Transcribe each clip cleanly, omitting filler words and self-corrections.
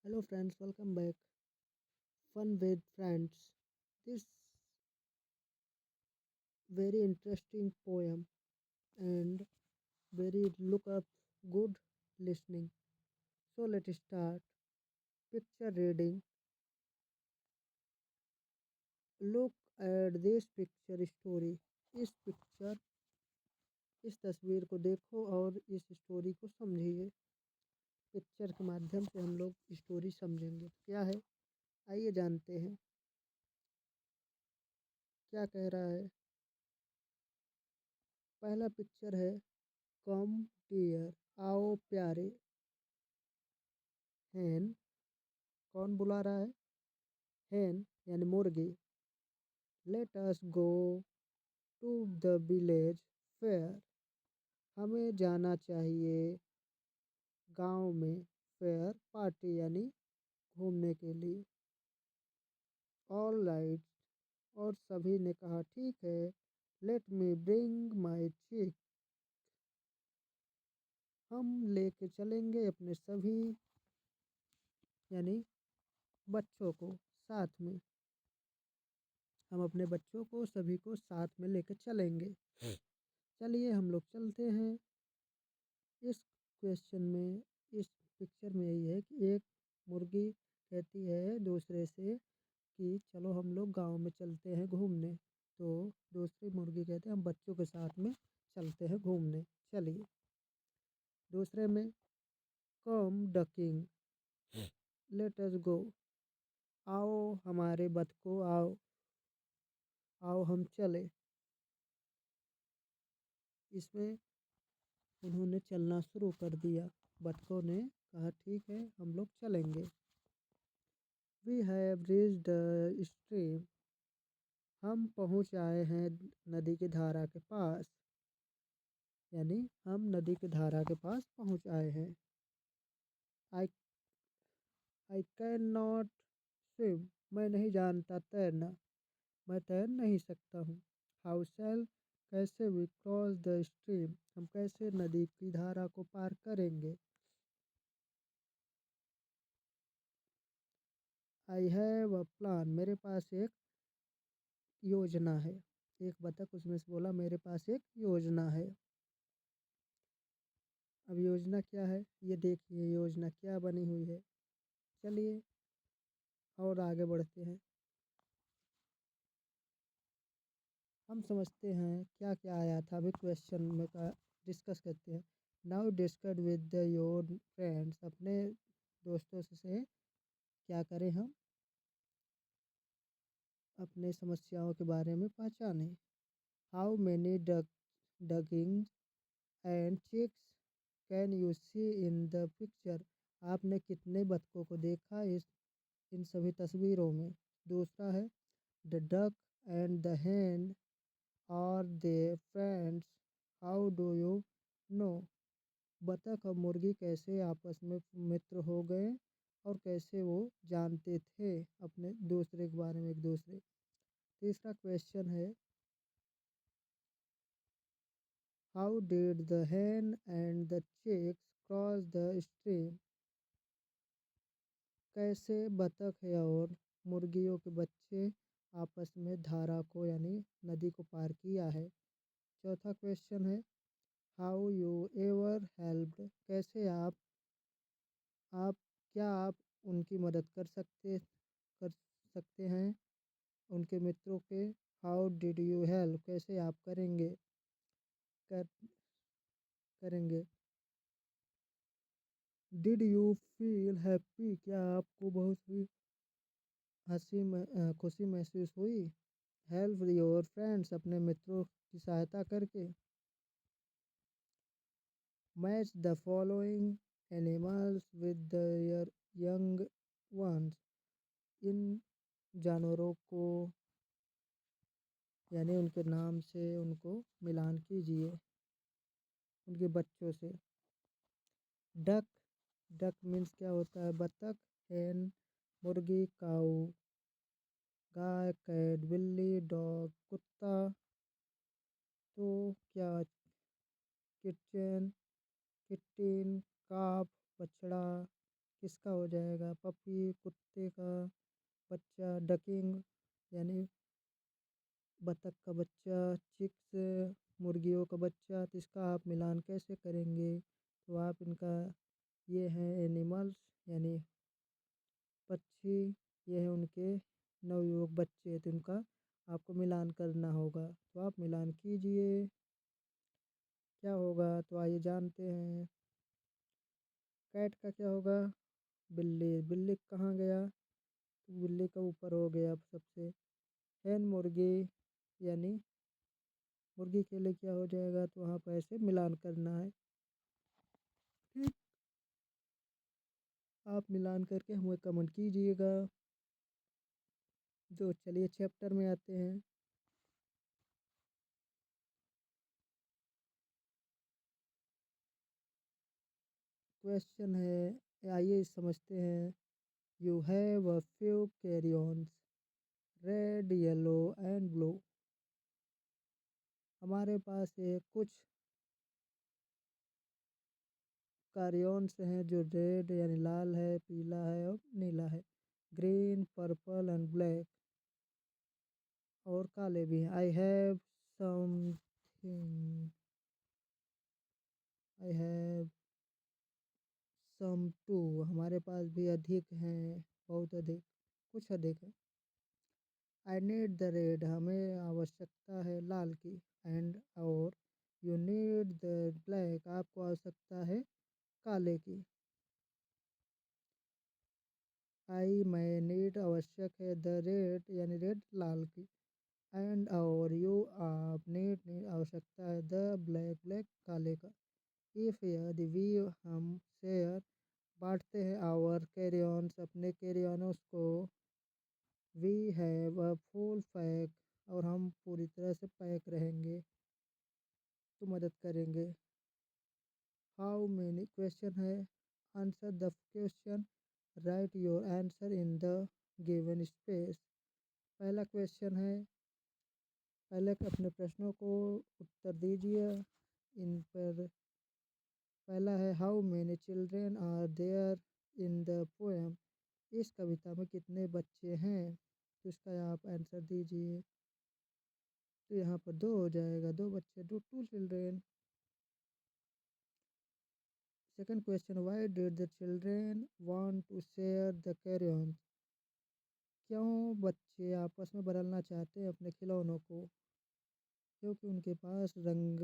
Hello friends, welcome back. Fun with friends. This very interesting poem and very look up good listening. So let's start. Picture reading. Look at this picture story. इस इस तस्वीर को देखो और इस story को समझिए। Picture के माध्यम से हम लोग स्टोरी समझेंगे। क्या है? आइए जानते हैं। क्या कह रहा है? पहला पिक्चर है कम डियर, आओ प्यारे। हैन, कौन बुला रहा है? हैन यानी मुर्गी। Let us go to the village fair, हमें जाना चाहिए गांव में। फेयर पार्टी यानी घूमने के लिए। ऑल राइट, और सभी ने कहा ठीक है। लेट मी ब्रिंग माई चिक, हम लेके चलेंगे अपने सभी यानी बच्चों को साथ में। हम अपने बच्चों को सभी को साथ में लेके चलेंगे। चलिए हम लोग चलते हैं। इस क्वेश्चन में, इस पिक्चर में यही है कि एक मुर्गी कहती है दूसरे से कि चलो हम लोग गांव में चलते हैं घूमने। तो दूसरी मुर्गी कहते हैं हम बच्चों के साथ में चलते हैं घूमने। चलिए। दूसरे में कम डकिंग, लेट अस गो, आओ हमारे बतखों आओ, आओ हम चले। इसमें उन्होंने चलना शुरू कर दिया। बतखों ने कहा ठीक है हम लोग चलेंगे। We have reached the stream, हम पहुंच आए हैं नदी की धारा के पास। यानी हम नदी की धारा के पास पहुंच आए हैं। आई आई कैन नॉट स्विम, मैं नहीं जानता तैरना, मैं तैर नहीं सकता हूँ। हाउ शैल, कैसे वी क्रॉस द स्ट्रीम, हम कैसे नदी की धारा को पार करेंगे। आई हैव अ प्लान, मेरे पास एक योजना है। एक बतख उसमें से बोला मेरे पास एक योजना है। अब योजना क्या है ये देखिए, योजना क्या बनी हुई है। चलिए और आगे बढ़ते हैं। हम समझते हैं क्या क्या आया था। अभी क्वेश्चन में का डिस्कस करते हैं। Now discuss with the your friends, अपने दोस्तों से क्या करें हम, अपने समस्याओं के बारे में पहचानें। How many ducklings and chicks can you see in the picture, आपने कितने बतखों को देखा इन सभी तस्वीरों में। दूसरा है the duck and the hen are they friends, how do you know, बतख और मुर्गी कैसे आपस में मित्र हो गए और कैसे वो जानते थे अपने दूसरे के बारे में एक दूसरे। तीसरा क्वेश्चन है how did the hen and the chicks cross the stream, कैसे बतख है और मुर्गियों के बच्चे आपस में धारा को यानी नदी को पार किया है। चौथा क्वेश्चन है हाउ यू एवर हेल्प्ड, कैसे आप क्या आप उनकी मदद कर सकते हैं उनके मित्रों के। हाउ डिड यू हेल्प, कैसे आप कर करेंगे। डिड यू फील हैप्पी, क्या आपको बहुत ही खुशी महसूस हुई। हेल्प योर फ्रेंड्स, अपने मित्रों की सहायता करके। Match the following animals with their young ones, इन जानवरों को यानी उनके नाम से उनको मिलान कीजिए उनके बच्चों से। डक, डक मीन्स क्या होता है बतख। हैन मुर्गी, काऊ गाय, कैट बिल्ली, डॉग कुत्ता। तो क्या किचन, किटिन काफ बछड़ा, किसका हो जाएगा? पपी कुत्ते का बच्चा, डकिंग यानी बतख का बच्चा, चिक्स मुर्गियों का बच्चा। तो इसका आप मिलान कैसे करेंगे? तो आप इनका ये हैं एनिमल्स यानी पक्षी, ये हैं उनके नवयुवक बच्चे। तो इनका आपको मिलान करना होगा। तो आप मिलान कीजिए, क्या होगा? तो आइए जानते हैं। कैट का क्या होगा? बिल्ली। बिल्ली कहाँ गया? तो बिल्ली का ऊपर हो गया सबसे। हैन मुर्गी यानी मुर्गी के लिए क्या हो जाएगा? तो वहाँ पर ऐसे मिलान करना है। ठीक, आप मिलान करके हमें कमेंट कीजिएगा। तो चलिए चैप्टर में आते हैं। क्वेश्चन है, आइए समझते हैं। You have a few crayons, red yellow and blue. हमारे पास ये कुछ कार्योन्स हैं जो रेड यानी लाल है, पीला है और नीला है। ग्रीन, पर्पल एंड ब्लैक, और काले भी हैं। Something I have some too, हमारे पास भी अधिक हैं, बहुत अधिक, कुछ अधिक है। आई नीड द रेड, हमें आवश्यकता है लाल की। एंड और यू नीड द ब्लैक, आपको आवश्यकता है काले की। मैं नीड आवश्यक है द रेड यानी रेड लाल की। एंड और यू आप नीड आवश्यकता है द ब्लैक ब्लैक काले का। इफ यदि वी हम शेयर बांटते हैं आवर कैरियॉन्स अपने कैरियॉनों को। We have a full pack, और हम पूरी तरह से पैक रहेंगे तो मदद करेंगे। हाउ मैनी क्वेश्चन है, answer the question, right your answer in the given space. पहला क्वेश्चन है, पहले अपने प्रश्नों को उत्तर दीजिए इन पर। पहला है how many children are there in the poem, इस कविता में कितने बच्चे हैं? तो इसका आप आंसर दीजिए। तो यहाँ पर दो हो जाएगा, दो बच्चे, two children. Second question, why did the children want to share the carrion, क्यों बच्चे आपस में बदलना चाहते हैं अपने खिलौनों को? क्योंकि उनके पास रंग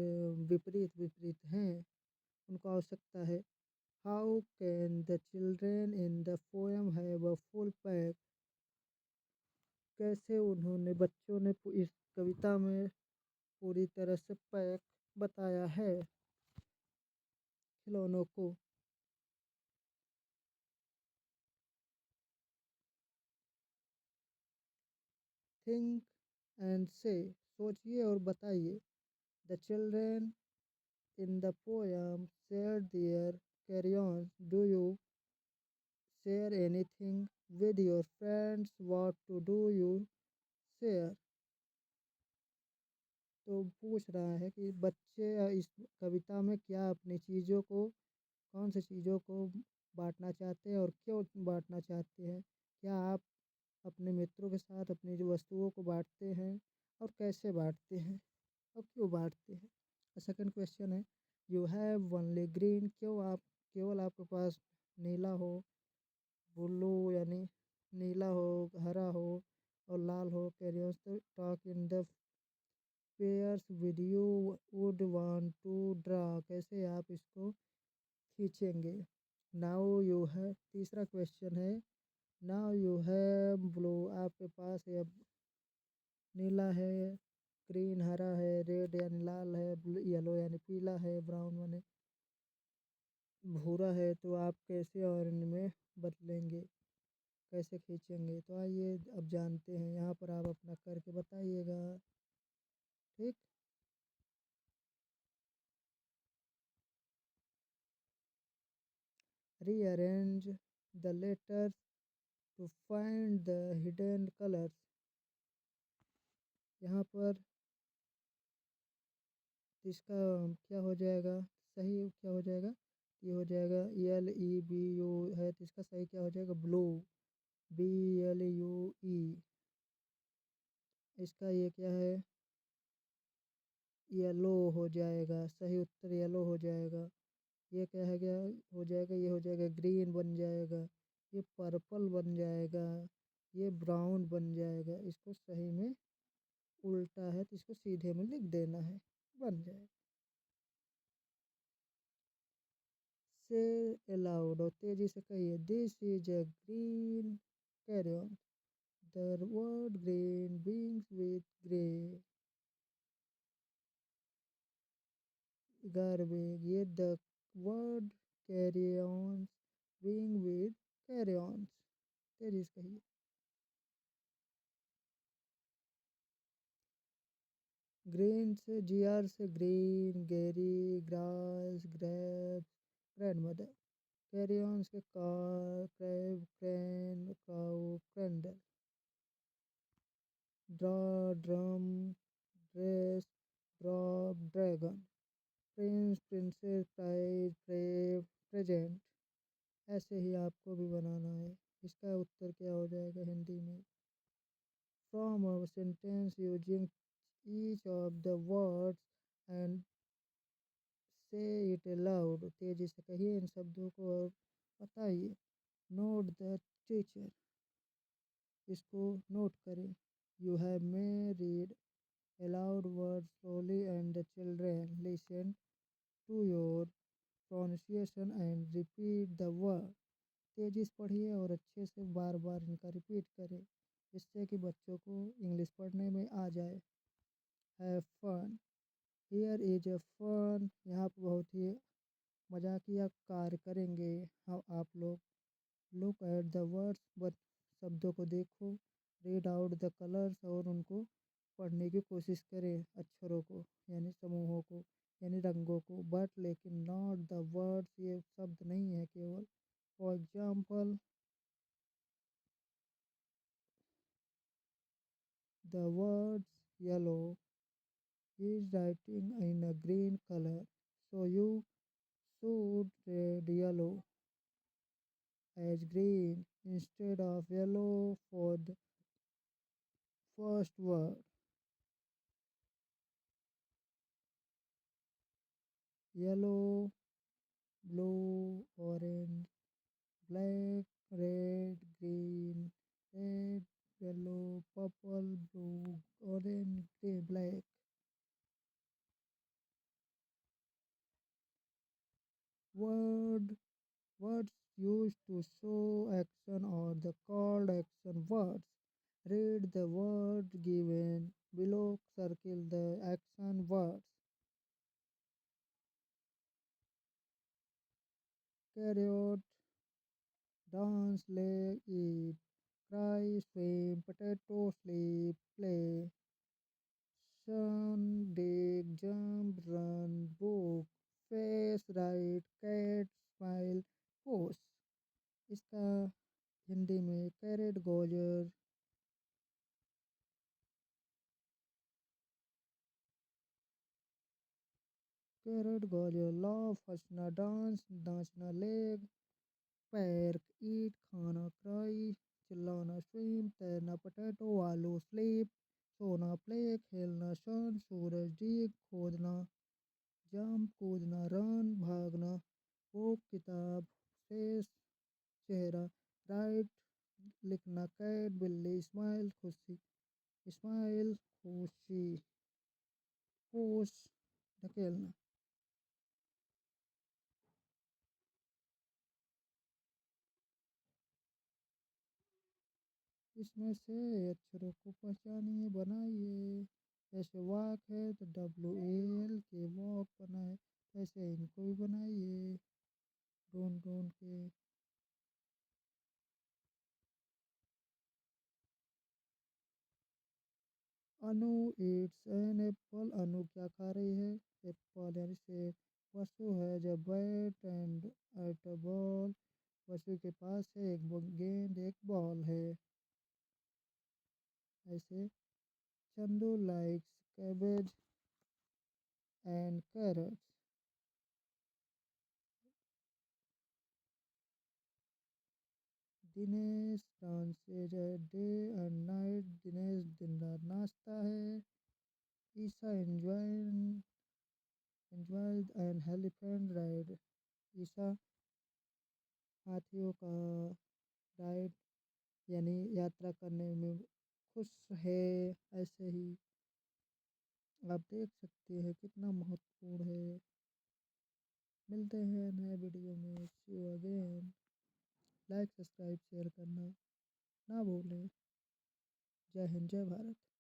विपरीत विपरीत हैं, उनको आवश्यकता है। How can the children in the poem have a full pack, कैसे उन्होंने बच्चों ने इस कविता में पूरी तरह से पैक बताया है खिलौनों को। थिंक एंड से, सोचिए और बताइए। The children in the poem share their crayon, do you share anything with your friends, what to do you share. तो पूछ रहा है कि बच्चे इस कविता में क्या अपनी चीज़ों को, कौन सी चीज़ों को बांटना चाहते हैं और क्यों बांटना चाहते हैं? क्या आप अपने मित्रों के साथ अपनी जो वस्तुओं को बांटते हैं और कैसे बांटते हैं और क्यों बांटते हैं? सेकंड क्वेश्चन है, यू हैव ओनली ग्रीन, क्यों आप केवल आपके पास नीला हो, ब्लू यानी नीला हो, हरा हो और लाल हो। Carriers talk in the pairs with you would want to draw, कैसे आप इसको खींचेंगे? नाउ यू है, तीसरा क्वेश्चन है, नाउ यू हैव ब्लू, आपके पास ये नीला है, ग्रीन हरा है, रेड यानी लाल है, येलो यानी पीला है, ब्राउन यानी भूरा है। तो आप कैसे और इनमें बदलेंगे, कैसे खींचेंगे? तो आइए अब जानते हैं, यहाँ पर आप अपना करके बताइएगा। ठीक, rearrange the letters to find the hidden colours, यहाँ पर इसका क्या हो जाएगा, सही क्या हो जाएगा? ये हो जाएगा LEBU है, तो इसका सही क्या हो जाएगा? Blue, BLUE। इसका ये क्या है? येलो हो जाएगा, सही उत्तर येलो हो जाएगा। ये क्या है, क्या हो जाएगा? ये हो जाएगा ग्रीन बन जाएगा, ये पर्पल बन जाएगा, ये ब्राउन बन जाएगा। इसको सही में उल्टा है तो इसको सीधे में लिख देना है, बन जाएगा। से अलाउड, और तेजी से कहिए, this is a green carry on. The word green बिंग्स with grey garbage, yet the word carry on being with carry ons। तेरी कहिए। ग्रीन से GR से green, gerry, grass, grapes, grandmother. Carry on K car, crab, crane, cow, cradle. Draw, drum, dress, drop, dragon. Prince, princess, prize, prey, present. ऐसे ही आपको भी बनाना है। इसका उत्तर क्या हो जाएगा हिंदी में? From a sentence using each of the words and say it aloud. तेजी से कहिए इन शब्दों को और बताइए। नोट द टीचर, इसको नोट करें। You have may read aloud word slowly and the children listen to your pronunciation and repeat the word. तेजी से पढ़िए और अच्छे से बार बार इनका रिपीट करें, जिससे कि बच्चों को इंग्लिश पढ़ने में आ जाए। Have fun, here is a fun, यहाँ पर बहुत ही मजाकिया कार्य करेंगे हम आप लोग। Look at the words, but शब्दों को देखो। रीड आउट द कलर्स, और उनको पढ़ने की कोशिश करें, अक्षरों को यानी समूहों को यानी रंगों को। बट लेकिन नॉट द वर्ड्स, ये शब्द नहीं है केवल। For example, the words yellow, he is writing in a green color, so you should read yellow as green instead of yellow for the first word. Yellow, blue, orange, black, red, green, red, yellow, purple, blue, orange, grey, black. Word Words used to show action or the called action words. Read the word given below, circle the action words. Carrot, dance, lay, eat, cry, swim, potato, sleep, play, sun, dig, jump, run, book, face, write, cat, smile, pose। इसका हिंदी में carat गोजर, carat गाजर, laugh हंसना, dance नाचना, leg पैर, ईट खाना, cry चिल्लाना, swim तैरना, potato आलू, स्लीप सोना, प्ले खेलना, सन सूरज, डीग खोदना, जंप कूदना, रन भागना, बुक किताब, फेस चेहरा, राइट लिखना, कैट बिल्ली, स्माइल खुशी, स्माइल खुशी, पोस ढकेलना। इसमें से अक्षरों को पहचानिए, बनाइए। जैसे वाक है तो WAL के वॉक बना है, ऐसे इनको भी बनाइए ढूंढ ढूंढ के। अनु ईट्स एन एप्पल, अनु क्या खा रही है? एप्पल यानी सेब। वसु है जब bat and at a ball, Vasu के पास है एक गेंद एक बॉल है। ऐसे Chandu likes cabbage and carrots. Dinesh dances day and night. Dinesh दिन रात नाचता है। Isha enjoy an elephant ride. Isha हाथियों का राइड यानी यात्रा करने में खुश है। ऐसे ही आप देख सकते हैं कितना महत्वपूर्ण है। मिलते हैं नए वीडियो में। See you again. Like subscribe share करना ना भूलें। जय हिंद जय भारत।